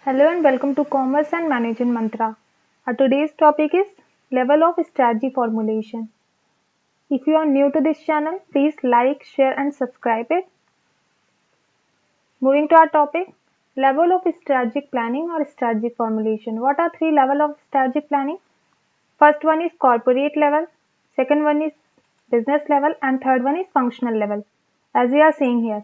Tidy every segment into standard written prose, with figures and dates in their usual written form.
Hello and welcome to Commerce and Management Mantra. Our today's topic is level of strategy formulation. If you are new to this channel, please like, share and subscribe it. Moving to our topic, level of strategic planning or strategic formulation. What are three levels of strategic planning? First one is corporate level, second one is business level and third one is functional level. As we are seeing here,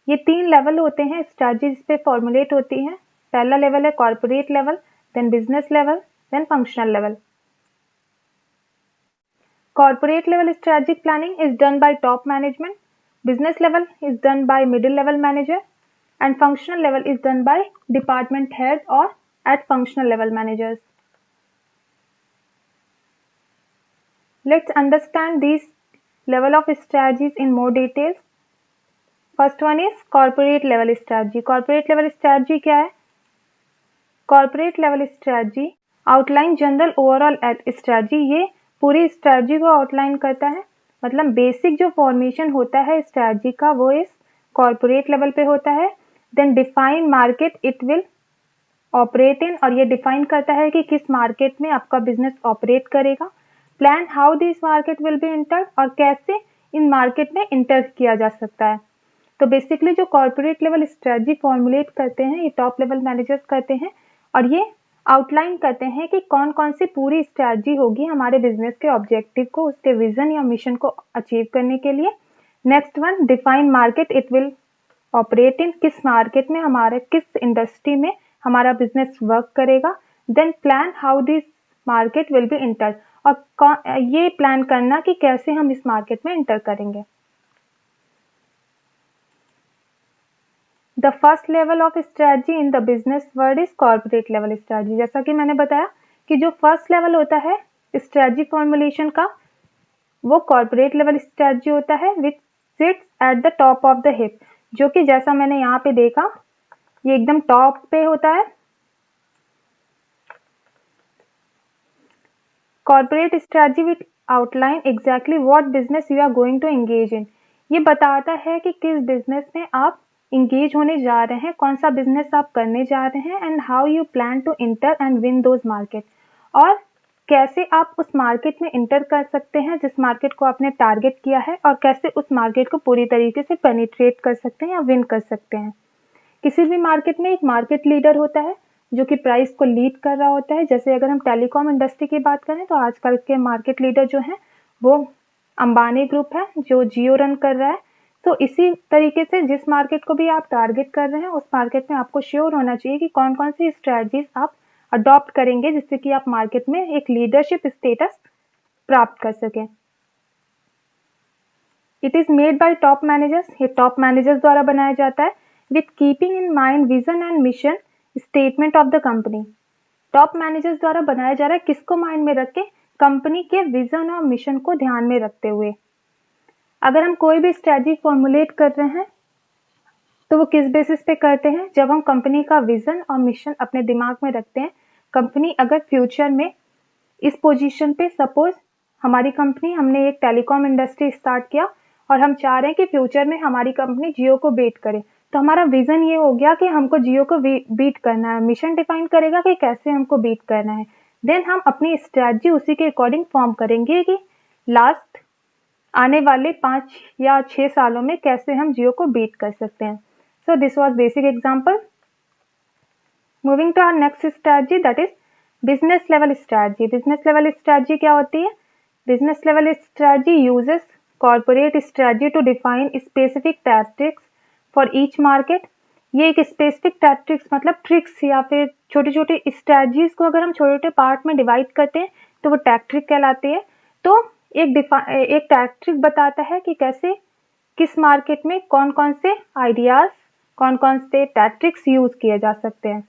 ये तीन level होते हैं strategy जिस पे formulate होती हैं. पहला level है corporate level, then business level, then functional level. Corporate level strategic planning is done by top management, business level is done by middle level manager, and functional level is done by department head or at functional level managers. Let's understand these level of strategies in more details. First one is corporate level strategy. Corporate level strategy क्या है? Corporate level strategy outline general overall strategy. ये पूरी strategy को outline करता है. मतलब basic जो formation होता है स्ट्रैटेजी का वो इस कॉर्पोरेट लेवल पे होता है. Then define market it will operate in, और ये डिफाइन करता है कि किस मार्केट में आपका बिजनेस ऑपरेट करेगा. Plan how this market will be enter, और कैसे इन मार्केट में इंटर किया जा सकता है. तो बेसिकली जो कॉर्पोरेट लेवल स्ट्रैटेजी फॉर्मुलेट करते हैं ये टॉप लेवल मैनेजर्स करते हैं, और ये आउटलाइन करते हैं कि कौन कौन सी पूरी स्ट्रैटेजी होगी हमारे बिजनेस के ऑब्जेक्टिव को, उसके विजन या मिशन को अचीव करने के लिए. Next one, define market it will operate in, किस मार्केट में हमारे किस इंडस्ट्री में हमारा बिजनेस वर्क करेगा. Then plan how this market will be enter, और ये प्लान करना कि कैसे हम इस मार्केट में इंटर करेंगे. The first level of strategy in the business world is corporate level strategy. जैसा कि मैंने बताया कि जो फर्स्ट लेवल होता है स्ट्रैटेजी फॉर्मुलेशन का वो कॉर्पोरेट लेवल स्ट्रैटेजी होता है which sits at the top of the hip, जो कि जैसा मैंने यहाँ पे देखा ये एकदम टॉप पे होता है. Corporate strategy which outline exactly what business you are going to engage in. ये बताता है कि किस बिजनेस में आप इंगेज होने जा रहे हैं, कौन सा बिजनेस आप करने जा रहे हैं, and how you plan to enter and win those market, और कैसे आप उस मार्केट में इंटर कर सकते हैं जिस मार्केट को आपने टारगेट किया है, और कैसे उस मार्केट को पूरी तरीके से पेनिट्रेट कर सकते हैं या विन कर सकते हैं. किसी भी मार्केट में एक मार्केट लीडर होता है जो कि प्राइस को लीड कर रहा होता है. जैसे अगर हम टेलीकॉम इंडस्ट्री की बात करें तो आजकल के मार्केट लीडर जो हैं वो अंबानी ग्रुप है जो जियो रन कर रहा है. तो इसी तरीके से जिस मार्केट को भी आप टारगेट कर रहे हैं उस मार्केट में आपको श्योर होना चाहिए कि कौन कौन सी स्ट्रैटेजीज आप अडॉप्ट करेंगे जिससे कि आप मार्केट में एक लीडरशिप स्टेटस प्राप्त कर सकें. It is made by top managers. ये टॉप मैनेजर्स द्वारा बनाया जाता है with keeping in mind vision and mission statement of the company. Top managers द्वारा बनाया जा रहा है किसको माइंड में रख के? कंपनी के विजन और मिशन को ध्यान में रखते हुए. अगर हम कोई भी स्ट्रैटेजी फॉर्मुलेट कर रहे हैं तो वो किस बेसिस पे करते हैं? जब हम कंपनी का विजन और मिशन अपने दिमाग में रखते हैं. कंपनी अगर फ्यूचर में इस पोजीशन पे, सपोज हमारी कंपनी, हमने एक टेलीकॉम इंडस्ट्री स्टार्ट किया और हम चाह रहे हैं कि फ्यूचर में हमारी कंपनी जियो को बीट करे, तो हमारा विजन ये हो गया कि हमको जियो को बीट करना है. मिशन डिफाइन करेगा कि कैसे हमको बीट करना है. देन हम अपनी स्ट्रैटेजी उसी के अकॉर्डिंग फॉर्म करेंगे कि लास्ट आने वाले 5 या 6 सालों में कैसे हम जियो को बीट कर सकते हैं. So this was basic example. Moving to our next strategy that is business level strategy. Business level strategy क्या होती है? Business level strategy uses corporate strategy to define specific tactics for each market. ये एक specific tactics मतलब tricks या फिर छोटी छोटी स्ट्रैटेजीज को अगर हम छोटे छोटे पार्ट में डिवाइड करते हैं तो वो टैक्टिक कहलाती है. तो एक टैक्टिक बताता है कि कैसे किस मार्केट में कौन कौन से आइडियाज, कौन कौन से टैक्टिक्स यूज किए जा सकते हैं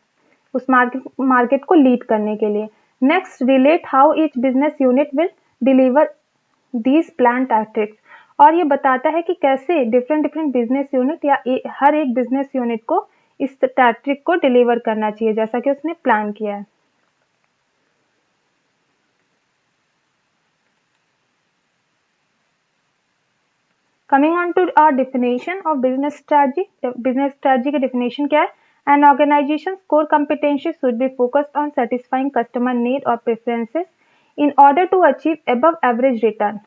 उस मार्केट को लीड करने के लिए. Next, relate how each business unit will deliver these plan tactics. और ये बताता है कि कैसे डिफरेंट बिजनेस यूनिट या हर एक बिजनेस यूनिट को इस टैक्टिक को डिलीवर करना चाहिए जैसा कि उसने प्लान किया है. Coming on to our definition of business strategy. Business strategy की डेफिनेशन क्या है? An organization's core competencies should be focused on satisfying customer need or preferences in order to achieve above average return.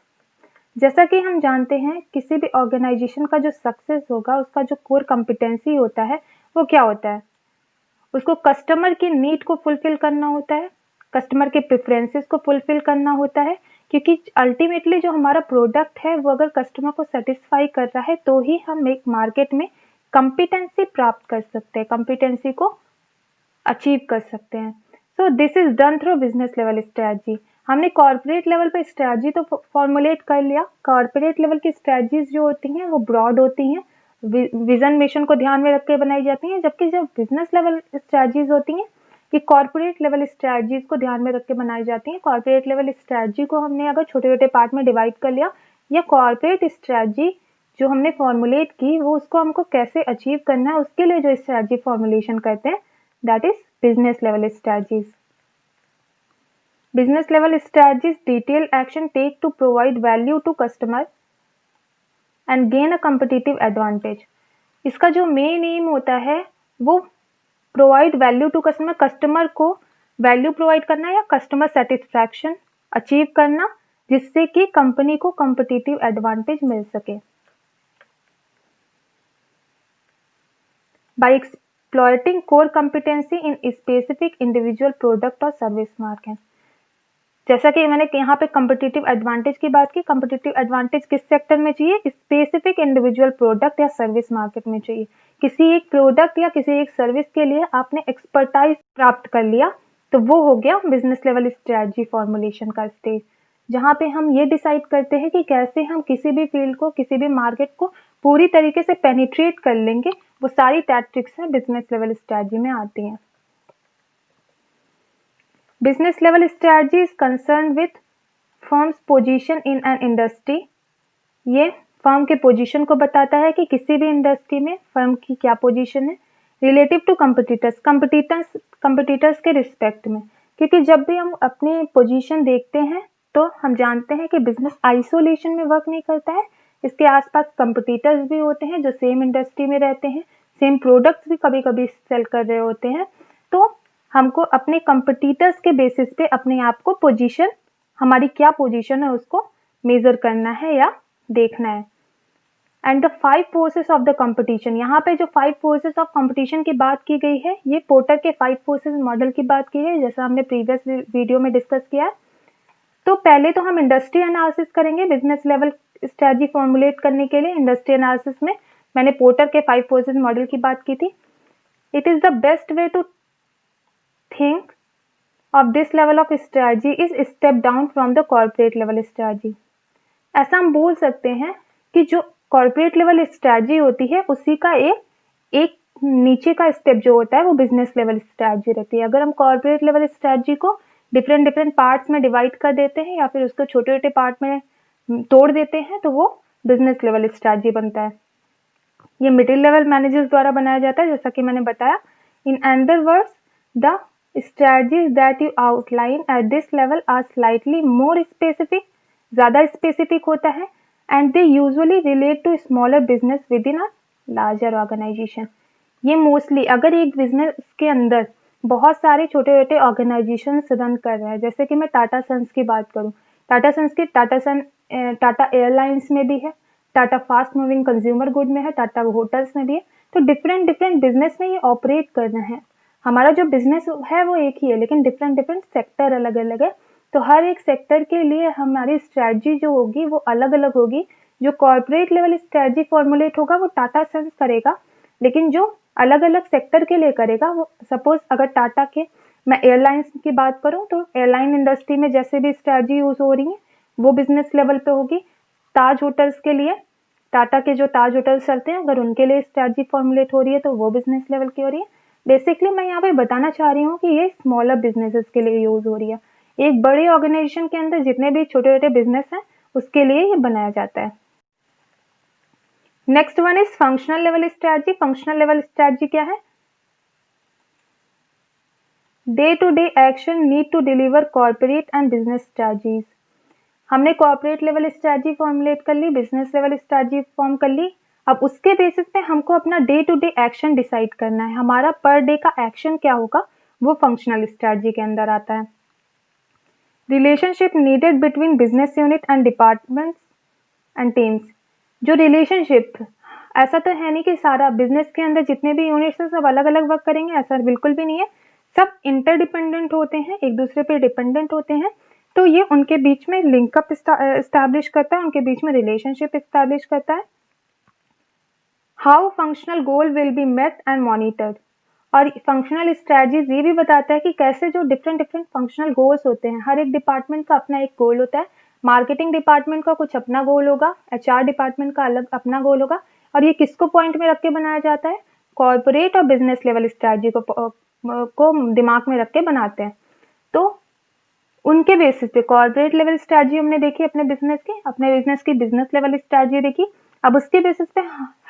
जैसा कि हम जानते हैं किसी भी ऑर्गेनाइजेशन का जो सक्सेस होगा उसका जो कोर कॉम्पिटेंसी होता है वो क्या होता है, उसको कस्टमर की नीड को फुलफिल करना होता है, कस्टमर के प्रेफरेंसेस को फुलफिल करना होता है, क्योंकि अल्टीमेटली जो हमारा प्रोडक्ट है वो अगर कस्टमर को सेटिस्फाई कर रहा है तो ही हम एक मार्केट में कॉम्पिटेंसी प्राप्त कर सकते हैं, कॉम्पिटेंसी को अचीव कर सकते हैं। So this is done through business level strategy. हमने कॉर्पोरेट लेवल पे स्ट्रेटजी तो फॉर्मुलेट कर लिया। कॉर्पोरेट लेवल की स्ट्रेटजीज जो होती हैं वो ब्रॉड होती हैं, विजन मिशन को ध्यान में रख के बनाई जाती हैं, जबकि जब बिजनेस लेवल स्ट्रेटजीज होती हैं ये कॉर्पोरेट लेवल स्ट्रेटजीज को ध्यान में रख के बनाई जाती हैं। कॉर्पोरेट लेवल स्ट्रेटजी को हमने अगर छोटे छोटे पार्ट में डिवाइड कर लिया या कॉर्पोरेट स्ट्रेटजी जो हमने फॉर्मुलेट की वो उसको हमको कैसे अचीव करना है उसके लिए जो स्ट्रेटजी फॉर्मुलेशन करते हैं that is business level strategies. Business level strategies detail action take to provide value to customer and gain a competitive advantage. इसका जो मेन एम होता है वो provide value to customer, customer को वैल्यू प्रोवाइड करना या कस्टमर सेटिस्फैक्शन अचीव करना जिससे कि कंपनी को कॉम्पिटिटिव एडवांटेज मिल सके। By exploiting core competency in specific individual product और सर्विस मार्केट। जैसा कि मैंने यहाँ पे कॉम्पिटिटिव एडवांटेज की बात की, कॉम्पिटिटिव एडवांटेज किस सेक्टर में चाहिए, स्पेसिफिक इंडिविजुअल प्रोडक्ट या सर्विस मार्केट में चाहिए। किसी एक प्रोडक्ट या किसी एक सर्विस के लिए आपने एक्सपर्टाइज प्राप्त कर लिया तो वो हो गया बिजनेस लेवल स्ट्रेटजी फॉर्मुलेशन का स्टेज, जहाँ पे हम ये डिसाइड करते हैं कि कैसे हम किसी भी फील्ड को, किसी भी मार्केट को पूरी तरीके से पेनिट्रेट कर लेंगे। वो सारी टैक्टिक्स हैं बिजनेस लेवल स्ट्रेटजी में आती हैं। Business level strategy is concerned with firm's position in an industry। ये फर्म के पोजीशन को बताता है कि किसी भी इंडस्ट्री में फर्म की क्या पोजीशन है रिलेटिव टू कंपटीटर्स के रिस्पेक्ट में, क्योंकि जब भी हम अपनी पोजीशन देखते हैं तो हम जानते हैं कि बिजनेस आइसोलेशन में वर्क नहीं करता है, इसके आसपास कंपटीटर्स भी होते हैं जो सेम इंडस्ट्री में रहते हैं, सेम प्रोडक्ट्स भी कभी कभी सेल कर रहे होते हैं। तो हमको अपने कंपटीटर्स के बेसिस पे अपने आप को पोजीशन, हमारी क्या पोजीशन है उसको मेजर करना है या देखना है। And the 5 forces of the competition, यहाँ पे जो 5 फोर्सेस ऑफ कंपटीशन की बात की गई है ये पोर्टर के 5 फोर्सेस मॉडल की बात की है, जैसा हमने प्रीवियस वीडियो में डिस्कस किया है। तो पहले तो हम इंडस्ट्री एनालिसिस करेंगे बिजनेस लेवल स्ट्रेटजी फॉर्मुलेट करने के लिए। इंडस्ट्री एनालिसिस में मैंने पोर्टर के 5 फोर्सेस मॉडल की बात की थी। It is the best way to think of this level of strategy is step down from the corporate level strategy। ऐसा हम बोल सकते हैं कि जो कॉर्पोरेट लेवल स्ट्रेटजी होती है उसी का एक नीचे का स्टेप जो होता है वो बिजनेस लेवल स्ट्रेटजी रहती है। अगर हम कॉर्पोरेट लेवल स्ट्रेटजी को डिफरेंट पार्ट्स में डिवाइड कर देते हैं या फिर उसको छोटे छोटे पार्ट में तोड़ देते हैं तो वो बिजनेस लेवल स्ट्रेटजी बनता है। ये मिडिल लेवल मैनेजर्स द्वारा बनाया जाता है, जैसा कि मैंने बताया। In other words the strategies that you outline at this level are slightly more specific, ज़्यादा specific होता है, and they usually relate to smaller business within a larger organization। ये मोस्टली अगर एक बिजनेस के अंदर बहुत सारे छोटे छोटे ऑर्गेनाइजेशन रन कर रहे हैं, जैसे कि मैं टाटा सन्स की बात करूँ, टाटा एयरलाइंस में भी है, Tata fast moving consumer good में है, टाटा होटल्स में भी है। तो डिफरेंट बिजनेस में ये ऑपरेट कर रहे हैं। हमारा जो बिजनेस है वो एक ही है लेकिन डिफरेंट सेक्टर अलग अलग है, तो हर एक सेक्टर के लिए हमारी स्ट्रेटजी जो होगी वो अलग अलग होगी। जो कॉर्पोरेट लेवल स्ट्रेटजी फॉर्मुलेट होगा वो टाटा सन्स करेगा, लेकिन जो अलग अलग सेक्टर के लिए करेगा वो, सपोज अगर टाटा के मैं एयरलाइंस की बात करूं तो एयरलाइन इंडस्ट्री में जैसे भी स्ट्रेटजी यूज हो रही है वो बिजनेस लेवल पे होगी। ताज होटल्स के लिए, टाटा के जो ताज होटल्स चलते हैं अगर उनके लिए स्ट्रेटजी फॉर्मुलेट हो रही है तो वो बिजनेस लेवल की हो रही है। बेसिकली मैं यहाँ पे बताना चाह रही हूँ कि ये स्मॉलर बिजनेसेस के लिए यूज हो रही है। एक बड़े ऑर्गेनाइजेशन के अंदर जितने भी छोटे छोटे बिजनेस हैं उसके लिए ये बनाया जाता है। Next one is functional level strategy. Functional level strategy क्या है? Day to day action need to deliver corporate and business strategies. हमने कॉर्पोरेट लेवल स्ट्रेटजी फॉर्मुलेट कर ली, बिजनेस लेवल स्ट्रेटजी फॉर्म कर ली। अब उसके बेसिस पे हमको अपना day to day action decide करना है, हमारा पर डे का एक्शन क्या होगा, वो फंक्शनल स्ट्रेटजी के अंदर आता है। Relationship needed between business unit and departments and teams. जो रिलेशनशिप, ऐसा तो है नहीं कि सारा बिजनेस के अंदर जितने भी यूनिट्स हैं सब अलग अलग वर्क करेंगे, ऐसा बिल्कुल भी नहीं है। सब इंटरडिपेंडेंट होते हैं, एक दूसरे पे डिपेंडेंट होते हैं, तो ये उनके बीच में लिंकअप इस्टेब्लिश करता है, उनके बीच में रिलेशनशिप इस्टेब्लिश करता है। How functional goal will be met and monitored. और फंक्शनल स्ट्रेटजीज ये भी बताता है कि कैसे जो डिफरेंट डिफरेंट फंक्शनल गोल्स होते हैं, हर एक डिपार्टमेंट का अपना एक गोल होता है। मार्केटिंग डिपार्टमेंट का कुछ अपना गोल होगा, एचआर डिपार्टमेंट का अलग अपना गोल होगा, और ये किसको पॉइंट में रख के बनाया जाता है, कॉर्पोरेट और बिजनेस लेवल स्ट्रेटजी को दिमाग में रख के बनाते हैं। तो उनके बेसिस पे कॉर्पोरेट लेवल स्ट्रेटजी हमने देखी अपने बिजनेस की बिजनेस लेवल स्ट्रेटजी देखी। अब उसके बेसिस पे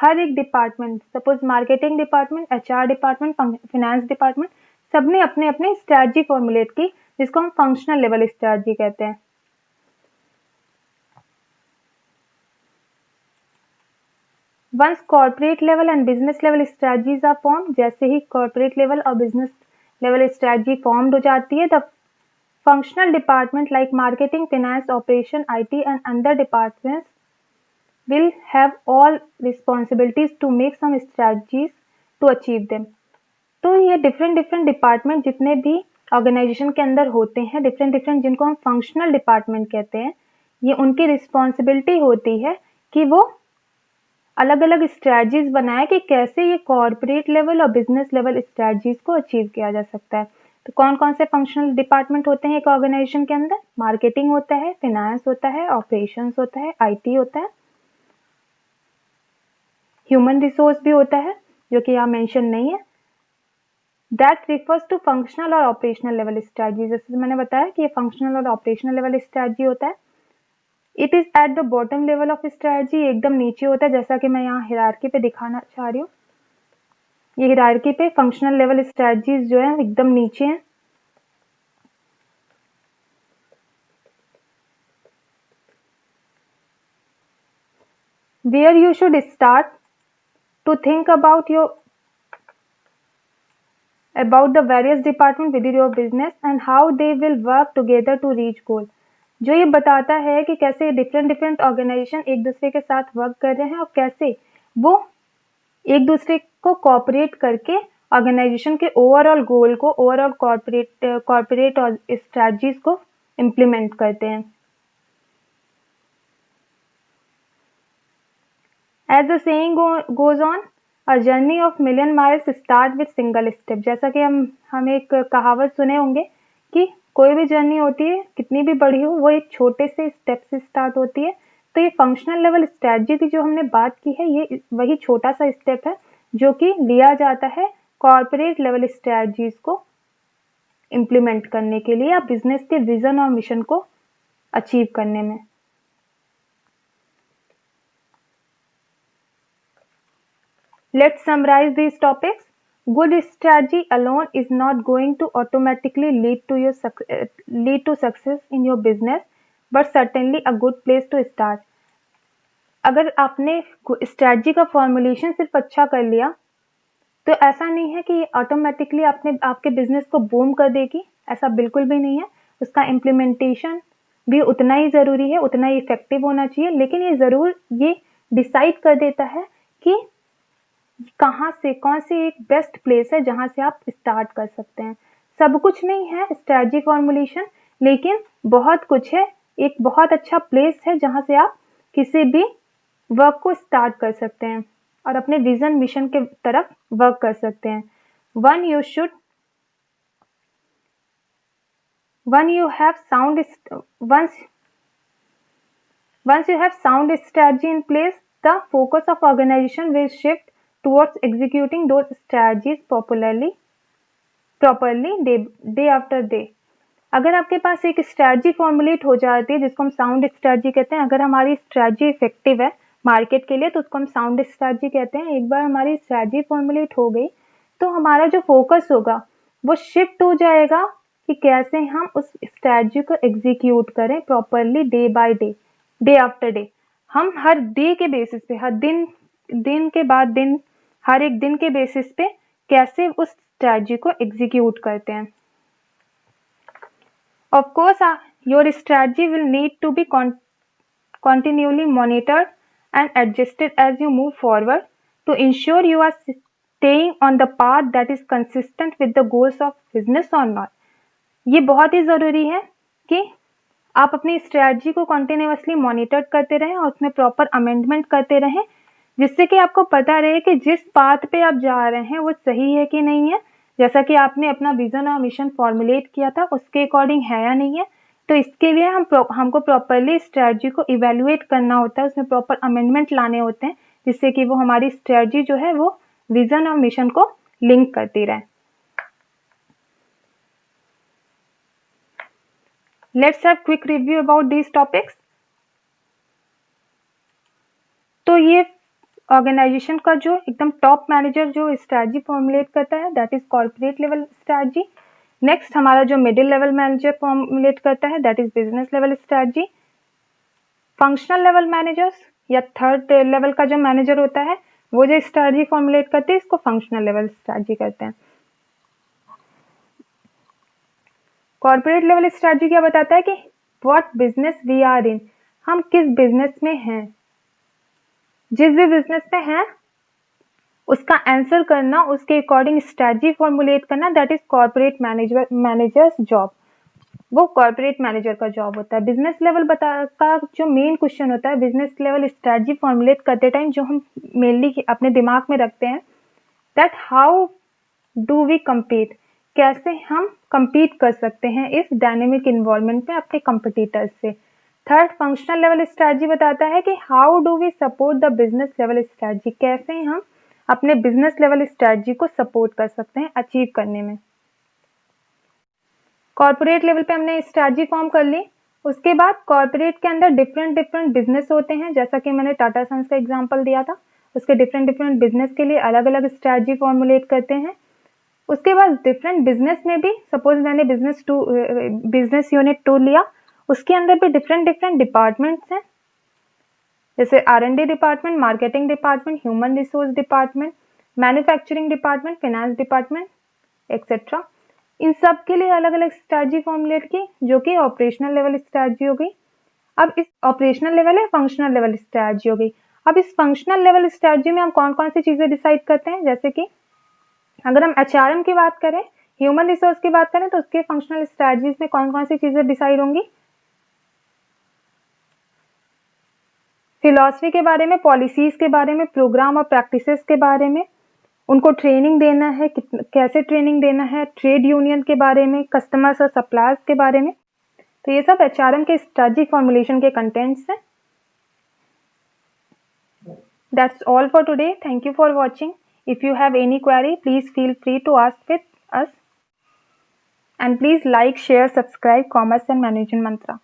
हर एक department, suppose marketing department, HR department, finance department, सबने अपने अपने स्ट्रेटजी फॉर्मुलेट की, जिसको हम फंक्शनल लेवल स्ट्रेटजी कहते हैं। Once corporate level and business level strategies are form, जैसे ही कॉर्पोरेट लेवल और बिजनेस लेवल स्ट्रेटजी फॉर्म्ड हो जाती है, the functional department like marketing, finance, operation, IT and other departments will have all responsibilities to make some strategies to achieve them। तो ये different different department जितने भी organisation के अंदर होते हैं, डिफरेंट डिफरेंट, जिनको हम फंक्शनल डिपार्टमेंट कहते हैं, ये उनकी रिस्पॉन्सिबिलिटी होती है कि वो अलग अलग स्ट्रेटजीज बनाए कि कैसे ये कॉर्पोरेट लेवल और बिजनेस लेवल स्ट्रेटजीज को अचीव किया जा सकता है। तो कौन कौन से फंक्शनल डिपार्टमेंट होते हैं एक ऑर्गेनाइजेशन के अंदर? मार्केटिंग होता है, फाइनेंस होता है, ऑपरेशंस होता है, आईटी होता है, ह्यूमन रिसोर्स भी होता है जो कि यहाँ मेंशन नहीं है। दैट रिफर्स टू फंक्शनल और ऑपरेशनल लेवल स्ट्रेटजी। जैसे मैंने बताया कि ये फंक्शनल और ऑपरेशनल लेवल स्ट्रेटजी होता है। It is at the bottom level of strategy, एकदम नीचे होता है, जैसा कि मैं यहाँ हिरार्की पे दिखाना चाह रही हूँ। ये हिरार्की पे फंक्शनल लेवल स्ट्रेटजीज जो है एकदम नीचे है। Where you should start to think about the various department within your business and how they will work together to reach goal। जो ये बताता है कि कैसे डिफरेंट डिफरेंट ऑर्गेनाइजेशन एक दूसरे के साथ वर्क कर रहे हैं और कैसे वो एक दूसरे को कोऑपरेट करके ऑर्गेनाइजेशन के ओवरऑल गोल को, ओवरऑल कॉर्पोरेट और स्ट्रेटजीज को इम्प्लीमेंट करते हैं। As the saying goes on, a journey of million miles start with single step। जैसा कि हम एक कहावत सुने होंगे कि कोई भी जर्नी होती है, कितनी भी बड़ी हो, वो एक छोटे से स्टेप से स्टार्ट होती है। तो ये फंक्शनल लेवल स्ट्रेटजी की जो हमने बात की है, ये वही छोटा सा स्टेप है जो कि लिया जाता है कॉर्पोरेट लेवल स्ट्रेटजीज को इम्प्लीमेंट करने के लिए या बिजनेस के विजन और मिशन को अचीव करने में। Let's summarize these topics. Good strategy alone is not going to automatically lead to success in your business, but certainly a good place to start। अगर आपने स्ट्रेटजी का फॉर्मुलेशन सिर्फ अच्छा कर लिया तो ऐसा नहीं है कि ये ऑटोमेटिकली आपके बिजनेस को बूम कर देगी, ऐसा बिल्कुल भी नहीं है। उसका इम्प्लीमेंटेशन भी उतना ही जरूरी है, उतना ही इफेक्टिव होना चाहिए, लेकिन ये जरूर ये डिसाइड कर देता है कि कहाँ से, कौन सी एक बेस्ट प्लेस है जहां से आप स्टार्ट कर सकते हैं। सब कुछ नहीं है स्ट्रेटजी फॉर्मुलेशन, लेकिन बहुत कुछ है, एक बहुत अच्छा प्लेस है जहां से आप किसी भी वर्क को स्टार्ट कर सकते हैं और अपने विजन मिशन के तरफ वर्क कर सकते हैं। When you have once you have sound strategy in place, the focus of organization will shift towards executing those strategies properly day after day। अगर आपके पास एक स्ट्रेटजी फॉर्मुलेट हो जाती है जिसको हम साउंड स्ट्रेटजी कहते हैं, अगर हमारी स्ट्रेटजी इफेक्टिव है मार्केट के लिए तो उसको हम साउंड स्ट्रेटजी कहते हैं। एक बार हमारी स्ट्रेटजी फॉर्मुलेट हो गई तो हमारा जो फोकस होगा वो शिफ्ट हो जाएगा कि कैसे हम उस स्ट्रेटजी को एग्जीक्यूट करें properly day by day, day after day. हम हर डे के बेसिस पे, हर दिन दिन के बाद दिन, हर एक दिन के बेसिस पे कैसे उस स्ट्रैटेजी को एग्जीक्यूट करते हैं। Of course your strategy will need to be continually monitored and adjusted as you move forward to ensure you are staying on the path that is consistent with the goals of business or not। ये बहुत ही ज़रूरी है कि आप अपनी strategy को continuously monitor करते रहें और उसमें प्रॉपर अमेंडमेंट करते रहें, जिससे कि आपको पता रहे कि जिस पाथ पे आप जा रहे हैं वो सही है कि नहीं है, जैसा कि आपने अपना विजन और मिशन फॉर्मुलेट किया था उसके अकॉर्डिंग है या नहीं है। तो इसके लिए हमको प्रॉपरली स्ट्रैटेजी को इवेल्युएट करना होता है, उसमें प्रॉपर अमेंडमेंट लाने होते हैं, जिससे कि वो हमारी स्ट्रैटेजी जो है वो विजन और मिशन को लिंक करती रहे। Let's have quick review about these topics. तो ये ऑर्गेनाइजेशन का जो एकदम टॉप मैनेजर जो स्ट्रैटेजी फॉर्मुलेट करता है, that is corporate level strategy. Next हमारा जो मिडिल लेवल मैनेजर फॉर्मुलेट करता है, that is business level strategy. Functional level managers या थर्ड लेवल का जो मैनेजर होता है वो जो स्ट्रैटेजी फॉर्मुलेट करते हैं, इसको फंक्शनल लेवल स्ट्रैटेजी कहते हैं। कॉर्पोरेट लेवल स्ट्रैटेजी क्या बताता है कि what business we are in, हम किस बिजनेस में हैं, जिस भी बिजनेस में हैं उसका आंसर करना, उसके अकॉर्डिंग स्ट्रैटेजी फॉर्मुलेट करना, that is corporate managers job. वो कॉर्पोरेट मैनेजर का जॉब होता है। बिजनेस लेवल का जो मेन क्वेश्चन होता है बिजनेस लेवल स्ट्रैटेजी फॉर्मुलेट करते टाइम, जो हम मेनली अपने दिमाग में रखते हैं, that how do we compete, कैसे हम कम्पीट कर सकते हैं इस डायनेमिक इन्वायरमेंट में अपने कंपटीटर्स से। थर्ड फंक्शनल लेवल स्ट्रैटेजी बताता है कि how do we support the business level strategy, कैसे हम अपने बिजनेस लेवल स्ट्रैटेजी को सपोर्ट कर सकते हैं अचीव करने में। कॉर्पोरेट लेवल पे हमने स्ट्रैटेजी फॉर्म कर ली। उसके बाद कॉर्पोरेट के अंदर डिफरेंट बिजनेस होते हैं, जैसा कि मैंने टाटा सन्स का एग्जांपल दिया था। उसके डिफरेंट बिजनेस के लिए अलग अलग स्ट्रैटेजी फॉर्मुलेट करते हैं। उसके बाद डिफरेंट बिजनेस में भी, सपोज मैंने बिजनेस यूनिट 2 लिया, उसके अंदर भी डिफरेंट डिपार्टमेंट्स हैं, जैसे R&D department, marketing department, human resource department, manufacturing department, finance department etcetera. इन सब के लिए अलग अलग स्ट्रैटेजी फॉर्मुलेट की, जो कि ऑपरेशनल लेवल स्ट्रैटेजी हो गई। अब इस ऑपरेशनल लेवल है फंक्शनल लेवल स्ट्रैटेजी हो गई। अब इस फंक्शनल लेवल स्ट्रैटेजी में हम कौन कौन सी चीजें डिसाइड करते हैं, जैसे कि अगर हम HRM की बात करें, ह्यूमन रिसोर्स की बात करें, तो उसके फंक्शनल स्ट्रैटेजीज में कौन कौन सी चीजें डिसाइड होंगी, फिलॉसफी के बारे में, पॉलिसीज के बारे में, प्रोग्राम और प्रैक्टिसेस के बारे में, उनको ट्रेनिंग देना है, कैसे ट्रेनिंग देना है, ट्रेड यूनियन के बारे में, कस्टमर्स और सप्लायर्स के बारे में। तो ये सब HRM के स्ट्रैटेजी फॉर्मुलेशन के कंटेंट्स हैं। That's all for today. Thank you for watching. If you have any query, please feel free to ask with us. And please like, share, subscribe Commerce and Management Mantra.